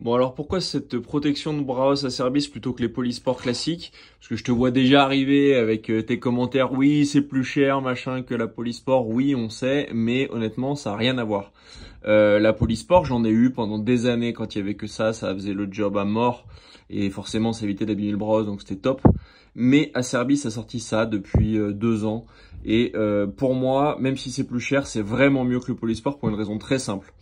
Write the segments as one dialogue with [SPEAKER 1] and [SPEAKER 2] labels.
[SPEAKER 1] Bon, alors pourquoi cette protection de Braos à service plutôt que les Polysports classiques? Parce que je te vois déjà arriver avec tes commentaires, oui, c'est plus cher, machin, que la Polysport, oui, on sait, mais honnêtement, ça n'a rien à voir. La Polysport, j'en ai eu pendant des années quand il y avait que ça faisait le job à mort, et forcément, ça évitait d'abîmer le Braos, donc c'était top. Mais Acerbis a sorti ça depuis 2 ans, et pour moi, même si c'est plus cher, c'est vraiment mieux que le Polysport pour une raison très simple.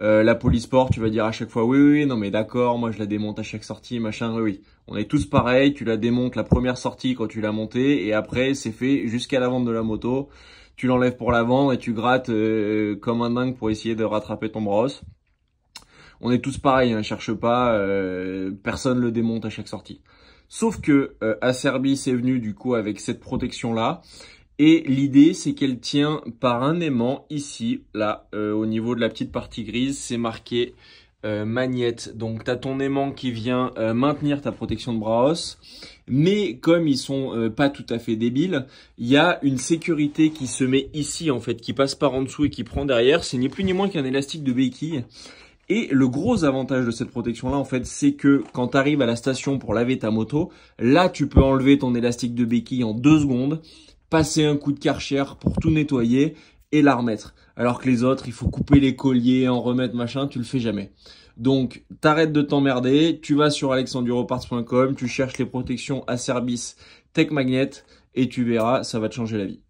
[SPEAKER 1] La Polysport, tu vas dire à chaque fois, oui, oui, oui, non mais d'accord, moi je la démonte à chaque sortie, machin, oui, oui. On est tous pareils, tu la démontes la première sortie quand tu l'as montée, et après c'est fait jusqu'à la vente de la moto. Tu l'enlèves pour la vendre et tu grattes comme un dingue pour essayer de rattraper ton brosse. On est tous pareils, hein, cherche pas, personne le démonte à chaque sortie. Sauf que Acerbis est venu du coup avec cette protection-là. Et l'idée, c'est qu'elle tient par un aimant ici, là, au niveau de la petite partie grise, c'est marqué magnète. Donc, tu as ton aimant qui vient maintenir ta protection de Braos. Mais comme ils sont pas tout à fait débiles, il y a une sécurité qui se met ici, en fait, qui passe par en dessous et qui prend derrière. C'est ni plus ni moins qu'un élastique de béquille. Et le gros avantage de cette protection-là, en fait, c'est que quand tu arrives à la station pour laver ta moto, là, tu peux enlever ton élastique de béquille en 2 secondes, passer un coup de Karcher pour tout nettoyer et la remettre. Alors que les autres, il faut couper les colliers, en remettre, machin, tu le fais jamais. Donc, t'arrêtes de t'emmerder, tu vas sur alexandruroparts.com, tu cherches les protections Acerbis Tech Magnet et tu verras, ça va te changer la vie.